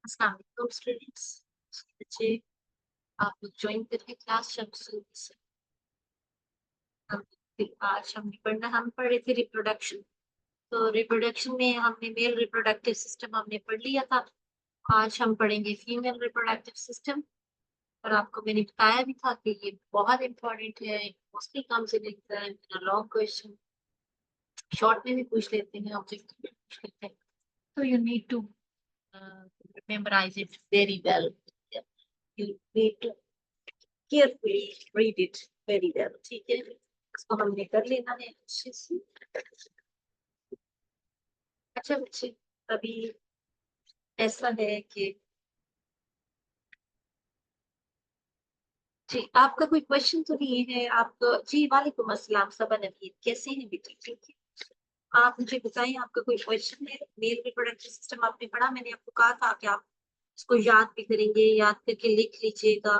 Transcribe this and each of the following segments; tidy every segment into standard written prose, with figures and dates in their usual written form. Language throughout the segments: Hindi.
अस्सलाम वालेकुम स्टूडेंट्स। बच्चे, आप लोग ज्वाइन करिए क्लास शमसूल से। हम आज हमने पढ़ना हम पढ़ रहे थे रिप्रोडक्शन। तो रिप्रोडक्शन में हमने मेल रिप्रोडक्टिव सिस्टम हमने पढ़ लिया था। आज हम पढ़ेंगे फीमेल रिप्रोडक्टिव सिस्टम। और आपको मैंने बताया भी था कि ये बहुत इंपॉर्टेंट है, mostly comes in exam, long question, short में भी पूछ लेते हैं, ऑब्जेक्टिव में पूछ लेते हैं। तो you need to memorize it very well. You need to carefully read it very well. ठीक है, इसको हमने कर लेना है अच्छे से। अच्छा बच्चे, अभी ऐसा है कि जी आपका कोई क्वेश्चन तो नहीं है? आप जी वालेकुम अस्सलाम सबा नवीद, कैसे हैं बेटी? ठीक है, आप मुझे बताएं आपका कोई क्वेश्चन है? मेल रिप्रोडक्टिव सिस्टम आपने पढ़ा, मैंने आपको कहा था कि आप इसको याद भी करेंगे, याद करके लिख लीजिएगा।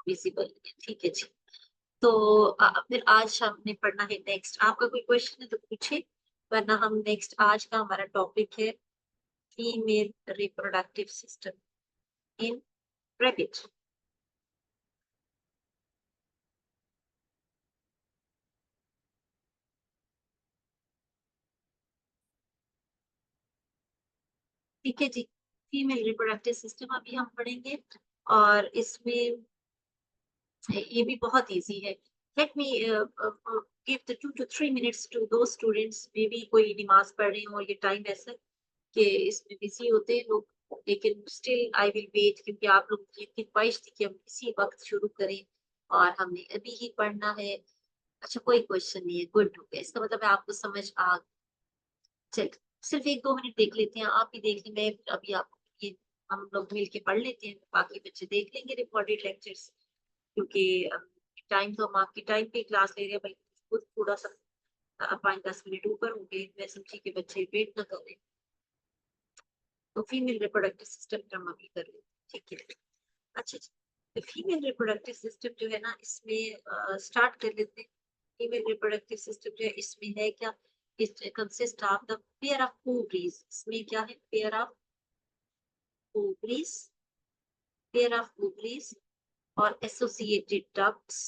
विजिबल, ठीक है जी। तो फिर आज हमने पढ़ना है नेक्स्ट। आपका कोई क्वेश्चन है तो पूछे, वरना हम नेक्स्ट आज का हमारा टॉपिक है female reproductive system in rabbit. ठीक है जी, फीमेल रिप्रोडक्टिव सिस्टम अभी हम पढ़ेंगे। और इसमें ये भी बहुत इजी है। Let me give the 2 to 3 minutes to दो स्टूडेंट्स, मे बी कोई नमाज पढ़ रहे हो और ये टाइम ऐसा कि इसमें बिजी होते हैं लोग, लेकिन स्टिल आई विल वेट, क्योंकि आप लोग की ख्वाहिश थी कि हम इसी वक्त शुरू करें और हमने अभी ही पढ़ना है। अच्छा, कोई क्वेश्चन नहीं है, गुड हो गया, इसका मतलब है आपको समझ आ। चल, सिर्फ 1-2 मिनट देख लेते हैं, आप ही देख लें, मैं अभी आपको ये हम लोग मिल के पढ़ लेते हैं, बाकी बच्चे देख लेंगे रिकॉर्डेड लेक्चर्स। क्योंकि टाइम तो हम आपकी टाइम पे क्लास ले रहे हैं भाई, खुद थोड़ा सा 5-10 मिनट ऊपर हो गए, मैं समझी कि बच्चे वेट ना करें। तो फीमेल रिप्रोडक्टिव सिस्टम का हम अभी कर लेते हैं, ठीक है? अच्छा जी, तो फीमेल रिप्रोडक्टिव सिस्टम जो है ना, इसमें स्टार्ट कर लेते हैं। फीमेल रिप्रोडक्टिव सिस्टम जो है इसमें है क्या? It consist of the pair of ovaries. इसमें क्या है? Pair of ovaries, pair of ovaries और एसोसिएटेड डक्ट्स।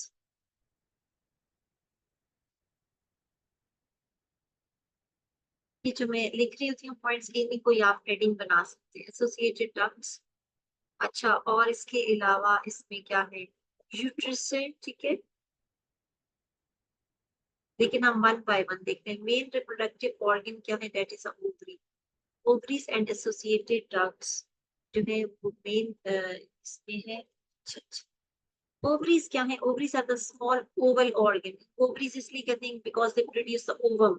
ये जो मैं लिख रही होती हूँ पॉइंट्स, इन्हीं को आप हेडिंग बना सकते हैं, एसोसिएटेड डक्ट्स। अच्छा, और इसके अलावा इसमें क्या है? यूट्रस है, ठीक है। लेकिन हम वन बाय वन देखते हैं। मेन रिप्रोडक्टिव ऑर्गन क्या है? That is ovary, ovaries and associated ducts जो है वो मेन इसमें है। ओवरीज क्या है? Ovaries are the small oval organ. Ovaries इसलिए कहते हैं because they produce the ovum,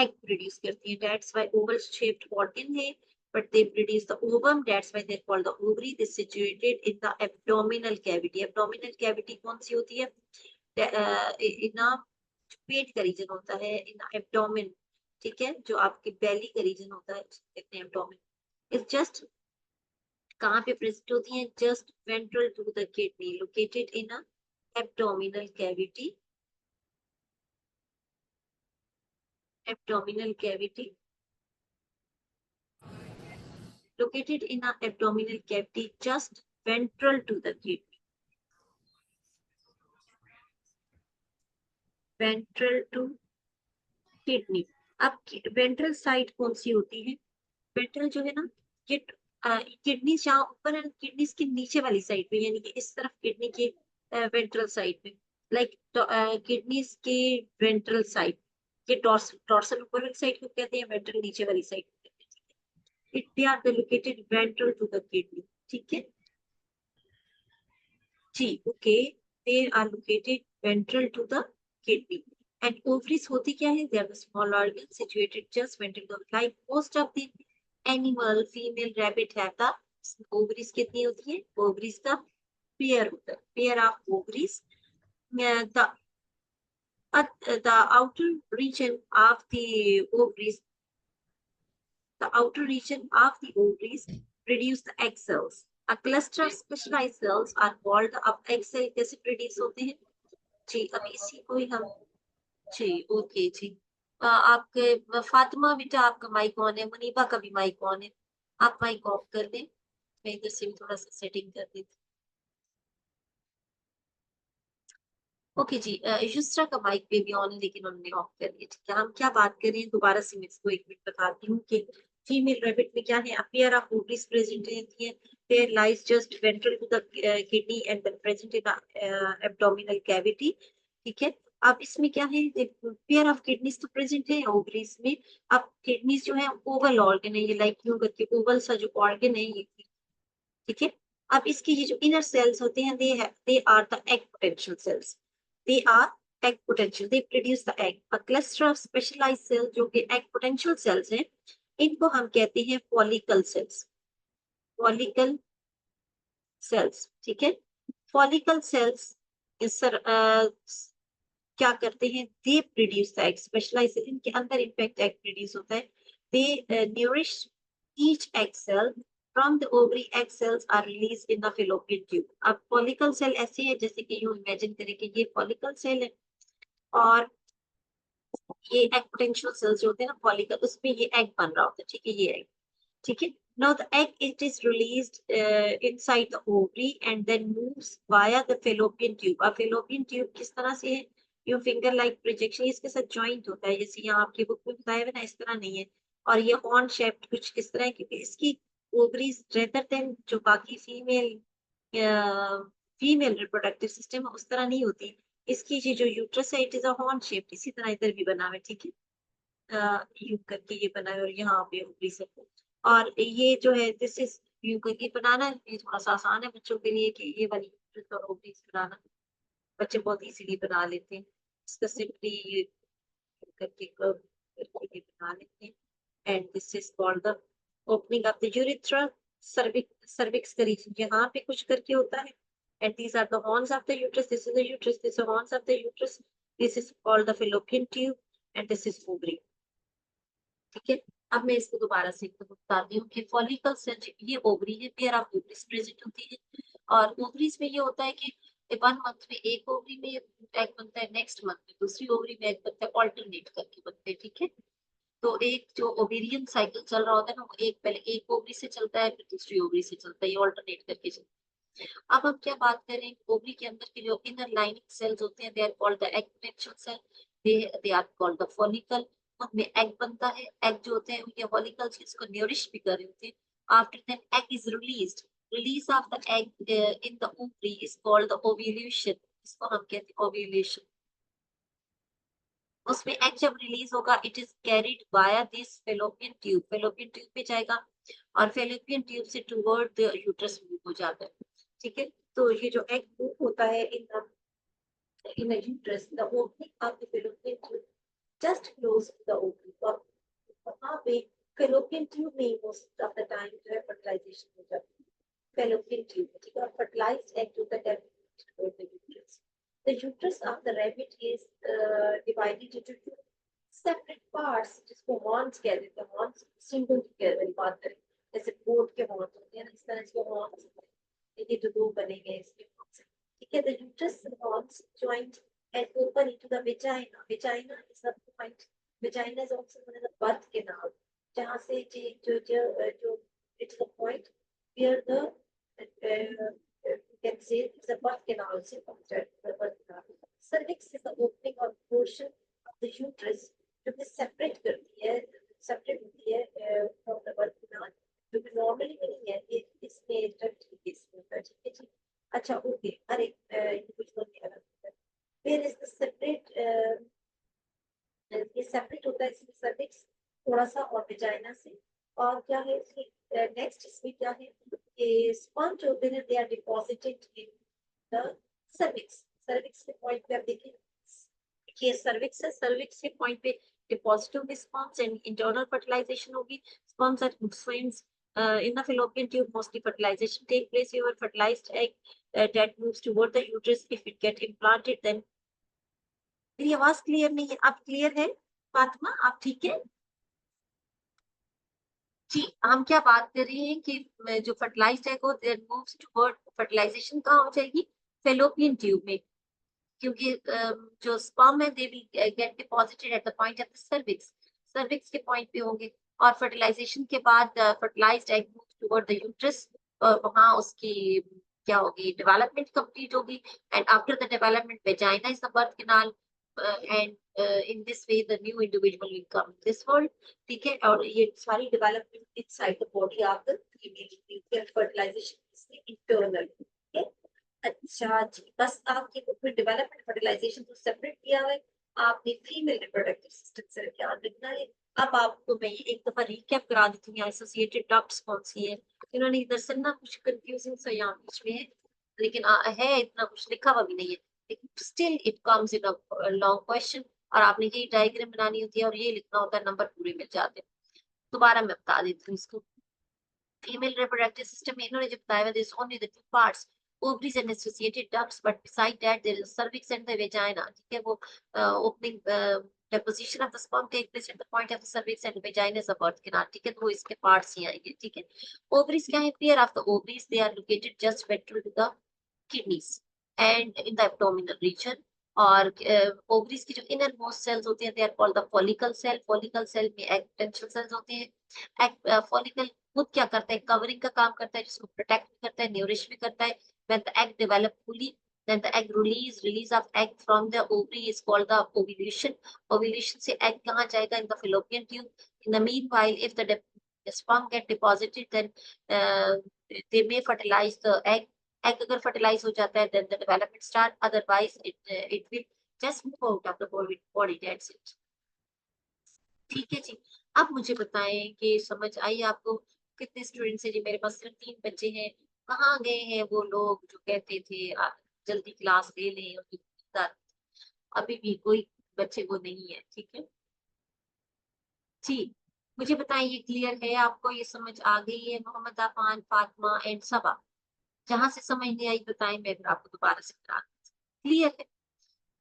egg produce करती है, that's why oval shaped organ है। but they produce the ovum, that's why they're called the ovary. This is situated in the abdominal cavity. abdominal cavity कौन सी होती है? इन पेट का रीजन होता है, इन एब्डोमेन, ठीक है, जो आपके बेली का रीजन होता है उसको कहते हैं एब्डोमेन। इज जस्ट कहाँ पे प्रेजेंट होती है? Just ventral to the kidney, located in a abdominal cavity, abdominal cavity, located in a abdominal cavity just ventral to the kidney, ventral to kidney। अब वेंट्रल साइड कौन सी होती है? वेंट्रल जो है ना, ये किडनी जहाँ ऊपर है, किडनी के नीचे वाली साइड पे, यानी कि इस तरफ किडनी के वेंट्रल साइड पे, लाइक किडनीज के वेंट्रल साइड। ये डॉर्सल ऊपर वाली साइड को कहते हैं, वेंट्रल नीचे वाली साइड को कहते हैं। It they are located ventral to the kidney, ठीक है जी, okay. They are located ventral to the kidney. And ovaries होती क्या है? They are the small organ situated just ventral to, like most of the animal, female rabbit है द ओवरीज कितनी होती है? ओवरीज का पेयर होता है, pair of ovaries. The the outer region of the ovaries, the outer region of the ovaries produce the egg cells. A cluster of specialized cells are called the अब egg cell कैसे प्रोड्यूस होते हैं जी? अब इसी को ही हम जी, ओके जी। आपके फातिमा बेटा आपका माइक ऑन है, मुनीबा का भी माइक ऑन है। आप माइक ऑफ कर दें, मैं इधर से भी थोड़ा सा सेटिंग कर देती हूँ। ओके जी, युस्रा का माइक पे भी ऑन है लेकिन उन्होंने ऑफ कर दिया। ठीक है, हम क्या बात कर रहे हैं दोबारा से मैं इसको एक मिनट बताती हूँ कि फीमेल रैबिट में क्या है, अपीयर ऑफ ओवरीज प्रेजेंट रहती है, there lies just ventral to the kidney and then present in abdominal cavity. ठीक है, अब इसमें क्या है, पेयर ऑफ किडनीज तो प्रेजेंट है ओवरीज में। अब किडनीज जो है ओवल ऑर्गन है, ये लाइक यूं करके ओवल सा जो ऑर्गन है ये। ठीक है, अब इसके ये जो इनर सेल्स होते हैं they are the egg potential cells, they are egg potential, they produce the egg. A cluster of specialized cell जो कि एग पोटेंशियल सेल्स हैं, इनको हम कहते हैं फॉलिकल सेल्स, फॉलिकल सेल्स। ठीक है, फॉलिकल सेल्स सर क्या करते हैं, they produce the egg, specialise इनके अंदर इनफैक्ट एग प्रोड्यूस होता है। They nourish each egg cell from the ovary, egg cells are release in the fallopian tube. अब फॉलिकल सेल ऐसे है जैसे कि यूं इमेजिन करें कि ये फॉलिकल सेल है और ये एग पोटेंशियल सेल्स जो होते हैं ना फॉलिकल, उसमें ये एग बन रहा होता है। ठीक है, ये एग, ठीक है, now the egg it is released inside the ovary and then moves via the fallopian tube। अब fallopian tube किस तरह से है, यो फिंगर लाइक प्रोजेक्शन इसके साथ ज्वाइंट होता है, जैसे यहाँ आपकी बुक में बताया हुआ ना इस तरह नहीं है। और ये हॉर्न शेप्ड कुछ इस तरह है क्योंकि इसकी ओवरीज रेदर देन जो बाकी फीमेल रिप्रोडक्टिव सिस्टम उस तरह नहीं होती। इसकी जो यूट्रस है it is a horn shape, इसी तरह इधर भी बना हुआ है। ठीक है, यूं करके ये बना है और यहाँ पे ऊपरी से, और ये जो है दिस इज यूं करके बनाना, ये थोड़ा सा आसान है बच्चों के लिए कि ये वाली यूट्रस और ओवरीज बनाना बच्चे बहुत इजीली बना लेते हैं। इसका सिंपली ये करके कर्व करके ये बना लेते हैं। And this is called the opening of the urethra, cervix का रीजन यहाँ पे कुछ करके होता है। And these are the horns of the uterus, this is the uterus, this is the horns of the uterus, this is called the fallopian tube and this is ovary। ठीक है, अब मैं इसको दोबारा से एक बताती हूँ कि फॉलिकल सेल ये ओवरी है, पेयर ऑफ ओवरीज प्रेजेंट होती है। और ओवरीज में ये होता है कि 1 मंथ में एक ओवरी में एग बनता है, नेक्स्ट मंथ में दूसरी ओवरी में एग बनता है, ऑल्टरनेट करके बनते हैं। ठीक है, तो एक जो ओवेरियन साइकिल चल रहा होता है ना, वो एक पहले एक ओवरी से चलता है फिर दूसरी ओवरी से चलता है, ये ऑल्टरनेट करके चलता है। अब हम क्या बात करें, ओवरी के अंदर के जो इनर लाइनिंग सेल्स होते हैं they are called the egg potential cell, they are called the follicle. उनमें एग बनता है, एग जो होते हैं ये फॉलिकल्स इसको न्यूरिश भी कर रहे होते हैं। After that egg is released, release of the egg in the ovary is called the ovulation, इसको हम कहते हैं ओव्यूलेशन। उसमें एग जब रिलीज होगा it is carried via this fallopian tube, fallopian tube पे जाएगा और फेलोपियन ट्यूब से टुवर्ड द यूट्रस मूव हो जाता है। ठीक है, तो ये जो एग मूव होता है in the uterus, the opening of the fallopian tube just close to the ovary, और वहां पे फेलोपियन ट्यूब में मोस्ट ऑफ द टाइम जो है फर्टिलाइजेशन हो जाती है, fallopian tube, ठीक है, और fertilized egg जो है toward the uterus। The uterus of the rabbit is divided into two separate parts, जिसको horns कह देते हैं। horns single together बात करें, जैसे goat के horns होते हैं ना, इस तरह इसके horns होते हैं, ये तो दो बने गए इसके horns। ठीक है, the uterus horns joint and open into the vagina, vagina is the point, vagina is also known as the birth canal, जहाँ से जो it's the point where the you can say it's a birth canal, also considered the birth canal। Cervix is the opening or portion of the uterus जो कि separate करती है, separate होती है from the birth canal, जो कि normally में नहीं है, ये इसमें direct केस में होता है। ठीक है जी, अच्छा ओके, अरे individual में अलग होता है। There is the separate ये सेपरेट होता है इसमें सर्विक्स थोड़ा सा और वेजाइना से। और क्या है इसमें नेक्स्ट, इसमें क्या है, ये स्पॉन्ज जो होते हैं they are deposited in the cervix, cervix के पॉइंट पे आप देखिए ये सर्विक्स है, सर्विक्स के पॉइंट पे डिपॉजिट होंगे स्पॉन्ज एंड इंटरनल फर्टिलाइजेशन होगी। Sperms are swims in the fallopian tube, mostly fertilization take place your fertilized egg that moves toward the uterus if it get implanted then। मेरी आवाज क्लियर नहीं है, आप क्लियर है फातिमा, आप ठीक है जी। हम क्या बात कर रहे हैं कि जो फर्टिलाइज्ड है वो मूव्स टुवर्ड फर्टिलाइजेशन कहाँ हो जाएगी, फेलोपियन ट्यूब में, क्योंकि जो स्पर्म है they will get deposited at the point of the cervix, cervix के पॉइंट पे होंगे। और फर्टिलाइजेशन के बाद fertilized egg move toward the uterus, और वहाँ उसकी क्या होगी, डेवलपमेंट कंप्लीट होगी, and after the development vagina is the birth canal, and in this way the new individual will come this world. ठीक है, और ये सारी development inside the body of the female, fertilisation internal. अच्छा जी, बस आपकी डेवलपमेंट फर्टिलाइजेशन तो सेपरेट किया हुआ है, आपने फीमेल रिप्रोडक्टिव सिस्टम से ध्यान रखना है। अब आपको मैं एक दफा रिकैप करा देती हूँ एसोसिएटेड डक्ट्स कौन सी है। इन्होंने इधर से ना कुछ कंफ्यूजिंग सा यहाँ बीच में है, लेकिन है इतना कुछ लिखा हुआ भी नहीं है, लेकिन still it comes in a long question, और आपने यही डायग्राम बनानी होती है और ये लिखना होता है, नंबर पूरे मिल जाते हैं। दोबारा मैं बता देती हूँ इसको। Female reproductive system में इन्होंने जो बताया, there is only the two parts, ovaries and associated ducts, but beside that there is cervix and the vagina। ठीक है, वो opening deposition of the sperm take place at the point of the cervix and vagina is the birth canal। ठीक है, तो वो इसके parts ही आएंगे। ठीक है, ovaries क्या है, pair of the ovaries, they are located just ventral to the kidneys and in the abdominal region। और ओवरीज की जो इनर मोस्ट सेल्स होती हैं, they are called the follicle cell. Follicle cell में एग पोटेंशियल सेल्स होते हैं। एग फॉलिकल खुद क्या करता है, कवरिंग का काम करता है, जिसको प्रोटेक्ट भी करता है, न्यूरिश भी करता है। When the egg develop fully, then the egg release of egg from the ovary is called the ovulation। ovulation से egg कहाँ जाएगा, in the fallopian tube। in the meanwhile if the sperm get deposited, then uh, they may fertilize the egg। egg अगर fertilize हो जाता है, then the development start, otherwise it will just move out of the body, that's it। ठीक है जी, अब मुझे बताएं कि समझ आई आपको, कितने स्टूडेंट्स हैं जी, मेरे पास सिर्फ 3 बच्चे हैं। कहाँ गए हैं वो लोग जो कहते थे जल्दी क्लास ले लें, अभी भी कोई बच्चे वो नहीं है। ठीक है जी, मुझे बताएं ये क्लियर है आपको, ये समझ आ गई है? मोहम्मद आफान, फातिमा एंड सबा, जहां से समझ नहीं आई बताएं, मैं फिर आपको दोबारा से करा। क्लियर है?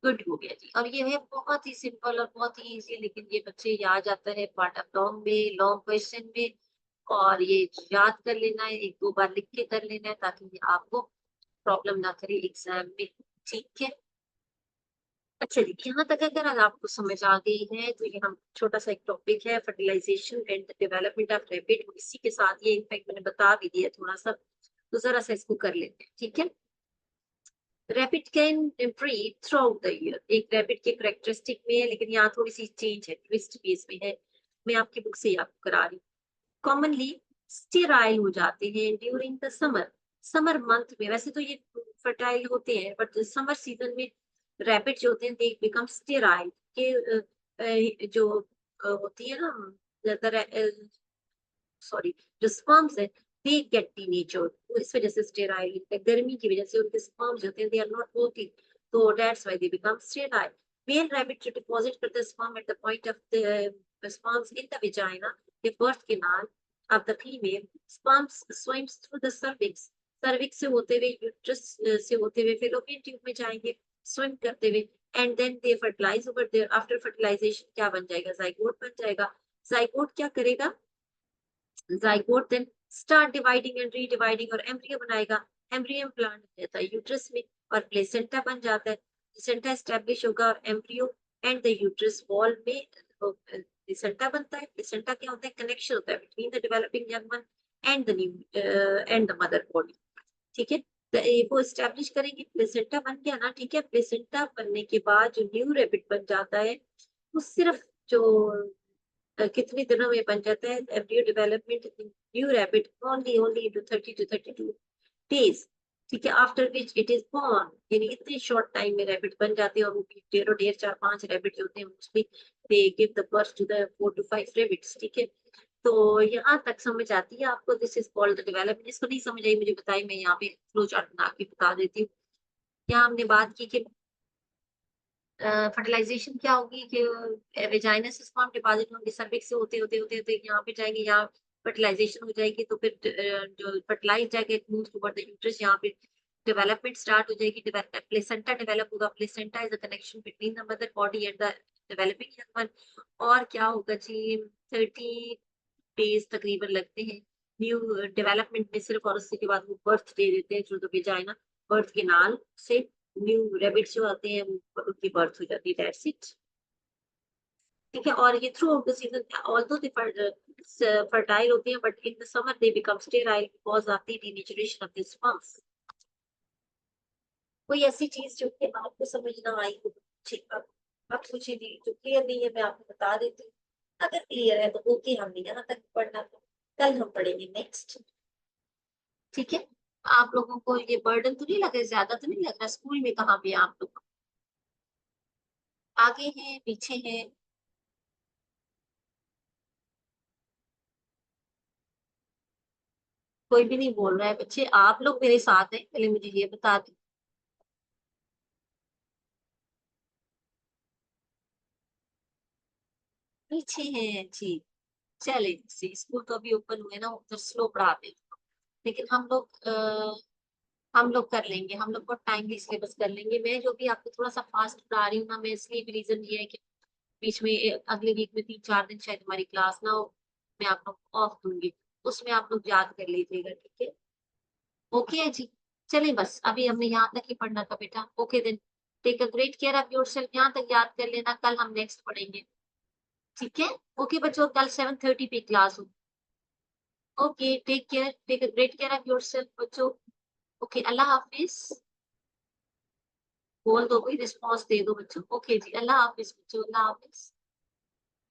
गुड हो गया जी। और ये है बहुत ही सिंपल और बहुत ही इजी, लेकिन ये बच्चे याद आता है पार्ट ऑफ लॉन्ग में, लॉन्ग क्वेश्चन में, और ये याद कर लेना है, 1-2 बार लिख के कर लेना है, ताकि ये आपको प्रॉब्लम ना करे एग्जाम में। ठीक है, अच्छा जी, यहाँ तक अगर आपको समझ आ गई है, तो ये हम छोटा सा एक टॉपिक है, fertilization and the development of rabbit, इसी के साथ ये इनफैक्ट मैंने बता भी दिया थोड़ा सा, तो जरा सा इसको कर लेते हैं। ठीक है, rabbit can breed through out the year, एक रैबिट के करेक्टरिस्टिक में है, लेकिन यहाँ थोड़ी सी चेंज है, ट्विस्ट बेस में है, मैं आपकी बुक से आपको करा रही हूँ। कॉमनली स्टेराइल हो जाते हैं during the summer, summer month में। वैसे तो ये फर्टाइल होते हैं, बट समर सीजन में रैबिट जो होते हैं दे बिकम स्टेराइल, के जो होती है ना, सॉरी, जो स्पर्म्स है दे गेट टीनेजर, तो इस वजह से स्टेराइल, गर्मी की वजह से उनके स्पर्म्स होते हैं दे आर नॉट वर्किंग, तो that's why they become sterile. Male rabbit जो डिपॉजिट करते हैं sperm at the point of the sperms in the vagina, the birth canal of the female, sperms swims through the cervix, cervix से होते हुए यूट्रस से होते हुए फेलोपियन ट्यूब में जाएंगे, स्विम करते हुए, and then they fertilise over there. After fertilisation क्या बन जाएगा, जाइगोट बन जाएगा। जाइगोट क्या करेगा, zygote then start dividing and redividing, और एम्ब्रियो बनाएगा, एम्ब्रियो प्लांट हो जाता है यूट्रस में, और प्लेसेंटा बन जाता है, प्लेसेंटा एस्टेब्लिश होगा, और embryo and the uterus wall में प्लेसेंटा बनता है। प्लेसेंटा क्या होता है, कनेक्शन होता है between the developing young one and the new and the mother body. ठीक है, तो वो एस्टेब्लिश करेंगे, प्लेसेंटा बन गया ना। ठीक है, प्लेसेंटा बनने के बाद जो न्यू रैबिट बन जाता है, वो सिर्फ जो कितने दिनों में बन जाता है, embryo development new rabbit only only into 30 to 32 days. ठीक है, after which it is born, यानी इतने शॉर्ट टाइम में रैबिट बन जाते हैं, और वो ढेरों ढेर 4-5 रैबिट जो होते हैं mostly they give the birth to the 4 to 5 rabbits. ठीक है, तो यहाँ तक समझ आती है आपको, this is called the development. जिसको नहीं समझ आई मुझे बताइए, मैं यहाँ पे फ्लो चार्ट बना के बता देती हूँ। यहाँ हमने बात की कि फर्टिलाइजेशन क्या होगी, कि वेजाइना से स्पर्म डिपॉजिट होंगे, सर्विक्स से होते होते होते होते यहाँ पे जाएंगे, यहाँ फर्टिलाइजेशन हो जाएगी, तो फिर जो फर्टिलाइज जाएगा it moves toward the uterus, यहाँ पे डेवलपमेंट स्टार्ट हो जाएगी, प्लेसेंटा डेवलप होगा। Placenta is the connection between the mother body and the developing young one. और क्या होगा जी, 30 डेज तकरीबन लगते हैं न्यू डेवलपमेंट में सिर्फ, और उसके बाद वो बर्थ दे देते हैं थ्रू द वेजाइना, बर्थ के नाल से न्यू रैबिट्स जो आते हैं उनकी बर्थ हो जाती है, दैट्स इट। ठीक है, और ये throughout the season although they fertile होते हैं, but in the summer they become sterile because of the denaturation of this mums. कोई ऐसी चीज जो कि आपको समझ ना आई हो, ठीक है, आप पूछे भी जो क्लियर नहीं है मैं आपको बता देती हूँ। अगर क्लियर है तो ओके, हमने यहाँ तक पढ़ना था, कल हम पढ़ेंगे नेक्स्ट। ठीक है, आप लोगों को ये बर्डन तो नहीं लग रहा, ज्यादा तो नहीं लग रहा? स्कूल में कहाँ पे हैं आप लोग? आगे हैं, पीछे हैं? कोई भी नहीं बोल रहा है बच्चे, आप लोग मेरे साथ हैं, पहले मुझे ये बता दें। पीछे हैं जी। चले जी, स्कूल तो अभी ओपन हुए ना, उधर स्लो पढ़ाते हैं, लेकिन हम लोग कर लेंगे, हम लोग बहुत टाइमली सिलेबस कर लेंगे। मैं जो भी आपको थोड़ा सा फास्ट पढ़ा रही हूँ ना, मैं इसलिए भी रीजन ये है कि बीच में अगले वीक में 3-4 दिन शायद हमारी क्लास ना हो, मैं आप लोग को ऑफ दूंगी, उसमें आप लोग याद कर लीजिएगा, ठीक है? ओके है जी। चलिए बस अभी हमने यहाँ तक ही पढ़ना था बेटा। Okay then, take a great care of yourself, यहाँ तक याद कर लेना, कल हम नेक्स्ट पढ़ेंगे। ठीक है, ओके बच्चों, कल 7:30 पे क्लास हो। Okay, take care, take a great care of yourself बच्चों। ओके, अल्लाह हाफिज। बोल दो, कोई रिस्पॉन्स दे दो बच्चों। ओके जी, अल्लाह हाफिज बच्चों, अल्लाह हाफिज।